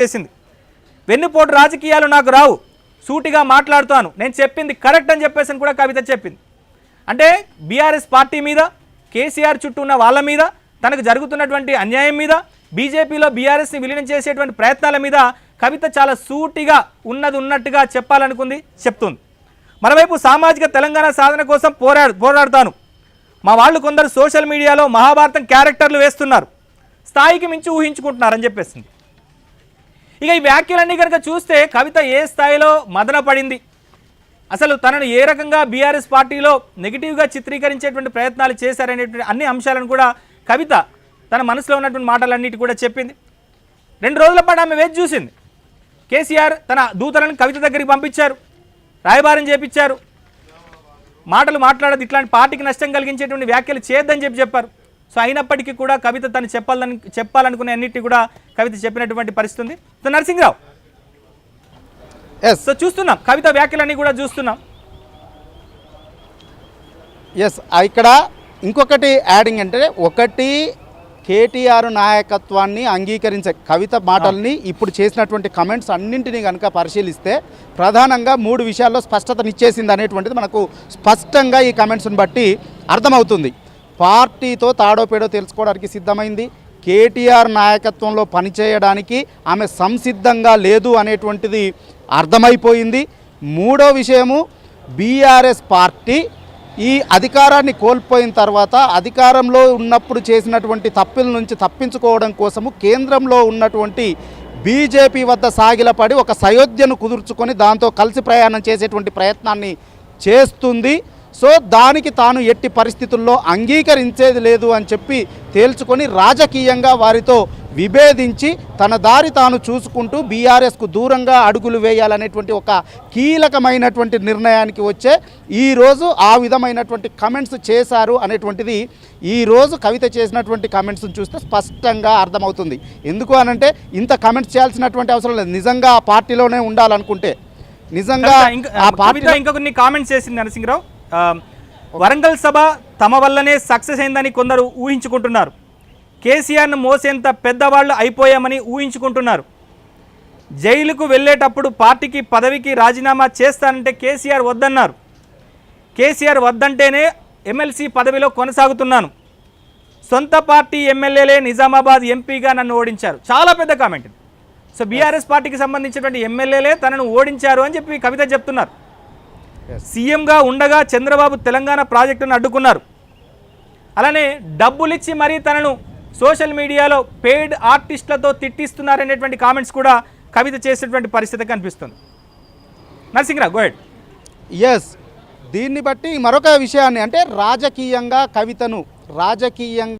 చేసింది. వెన్నుపోటు రాజకీయాలు నాకు రావు, సూటిగా మాట్లాడుతాను, నేను చెప్పింది కరెక్ట్ అని చెప్పేసి కూడా కవిత చెప్పింది. అంటే బీఆర్ఎస్ పార్టీ మీద, కేసీఆర్ చుట్టూ ఉన్న వాళ్ళ మీద, తనకు జరుగుతున్నటువంటి అన్యాయం మీద, బీజేపీలో బీఆర్ఎస్ని విలీనం చేసేటువంటి ప్రయత్నాల మీద కవిత చాలా సూటిగా ఉన్నది ఉన్నట్టుగా చెప్పాలనుకుంది, చెప్తుంది. మరోవైపు సామాజిక తెలంగాణ సాధన కోసం పోరాడుతాను, మా వాళ్ళు కొందరు సోషల్ మీడియాలో మహాభారతం క్యారెక్టర్లు వేస్తున్నారు, స్థాయికి మించి ఊహించుకుంటున్నారని చెప్పేసింది. ఇక ఈ వ్యాఖ్యలన్నీ కనుక చూస్తే కవిత ఏ స్థాయిలో మదన పడింది, అసలు తనను ఏ రకంగా బీఆర్ఎస్ పార్టీలో నెగిటివ్గా చిత్రీకరించేటువంటి ప్రయత్నాలు చేశారనేటువంటి అన్ని అంశాలను కూడా కవిత తన మనసులో ఉన్నటువంటి మాటలన్నిటి కూడా చెప్పింది. 2 రోజుల పాటు ఆమె వేచి చూసింది. కేసీఆర్ తన దూతలను కవిత దగ్గరికి పంపించారు, రాయబారం చేపించారు, మాటలు మాట్లాడదు, ఇట్లాంటి పార్టీకి నష్టం కలిగించేటువంటి వ్యాఖ్యలు చేయొద్దని చెప్పారు. సో అయినప్పటికీ కూడా కవిత తను చెప్పాలనుకునే అన్నిటి కూడా కవిత చెప్పినటువంటి పరిస్థితి ఉంది. సో నరసింహరావు, సో చూస్తున్నాం కవిత వ్యాఖ్యలన్నీ కూడా చూస్తున్నాం. ఇక్కడ ఇంకొకటి యాడింగ్ అంటే, ఒకటి కేటీఆర్ నాయకత్వాన్ని అంగీకరించే కవిత మాటల్ని ఇప్పుడు చేసినటువంటి కమెంట్స్ అన్నింటినీ కనుక పరిశీలిస్తే ప్రధానంగా 3 విషయాల్లో స్పష్టతనిచ్చేసింది అనేటువంటిది మనకు స్పష్టంగా ఈ కమెంట్స్ని బట్టి అర్థమవుతుంది. పార్టీతో తాడోపేడో తెలుసుకోవడానికి సిద్ధమైంది, కేటీఆర్ నాయకత్వంలో పనిచేయడానికి ఆమె సంసిద్ధంగా లేదు అనేటువంటిది అర్థమైపోయింది. 3వ విషయము, బీఆర్ఎస్ పార్టీ ఈ అధికారాన్ని కోల్పోయిన తర్వాత అధికారంలో ఉన్నప్పుడు చేసినటువంటి తప్పుల నుంచి తప్పించుకోవడం కోసము కేంద్రంలో ఉన్నటువంటి బీజేపీ వద్ద సాగిలపడి ఒక సయోధ్యను కుదుర్చుకొని దాంతో కలిసి ప్రయాణం చేసేటువంటి ప్రయత్నాన్ని చేస్తుంది. సో దానికి తాను ఎట్టి పరిస్థితుల్లో అంగీకరించేది లేదు అని చెప్పి తేల్చుకొని రాజకీయంగా వారితో విభేదించి తన దారి తాను చూసుకుంటూ బీఆర్ఎస్కు దూరంగా అడుగులు వేయాలనేటువంటి ఒక కీలకమైనటువంటి నిర్ణయానికి వచ్చే ఈరోజు ఆ విధమైనటువంటి కమెంట్స్ చేశారు అనేటువంటిది ఈరోజు కవిత చేసినటువంటి కమెంట్స్ని చూస్తే స్పష్టంగా అర్థమవుతుంది. ఎందుకు అనంటే ఇంత కమెంట్స్ చేయాల్సినటువంటి అవసరం లేదు. నిజంగా ఆ పార్టీలోనే ఉండాలనుకుంటే నిజంగా ఆ పార్టీలో ఇంకా కొన్ని కామెంట్స్ చేసింది నరసింహరావు. వరంగల్ సభ తమ వల్లనే సక్సెస్ అయిందని కొందరు ఊహించుకుంటున్నారు, కేసీఆర్ను మోసేంత పెద్దవాళ్ళు అయిపోయామని ఊహించుకుంటున్నారు, జైలుకు వెళ్ళేటప్పుడు పార్టీకి పదవికి రాజీనామా చేస్తానంటే కేసీఆర్ వద్దన్నారు, కేసీఆర్ వద్దంటేనే ఎమ్మెల్సీ పదవిలో కొనసాగుతున్నాను, సొంత పార్టీ ఎమ్మెల్యేలే నిజామాబాద్ ఎంపీగా నన్ను ఓడించారు. చాలా పెద్ద కామెంట్. సో బీఆర్ఎస్ పార్టీకి సంబంధించినటువంటి ఎమ్మెల్యేలే తనను ఓడించారు అని చెప్పి కవిత చెప్తున్నారు. సీఎంగా ఉండగా చంద్రబాబు తెలంగాణ ప్రాజెక్టును అడ్డుకున్నారు, అలానే డబ్బులిచ్చి మరీ తనను సోషల్ మీడియాలో పెయిడ్ ఆర్టిస్టులతో తిట్టిస్తున్నారనేటువంటి కామెంట్స్ కూడా కవిత చేసేటువంటి పరిస్థితి కనిపిస్తుంది. Narasimharao go ahead. దీన్ని బట్టి మరొక విషయాన్ని అంటే రాజకీయంగా కవితను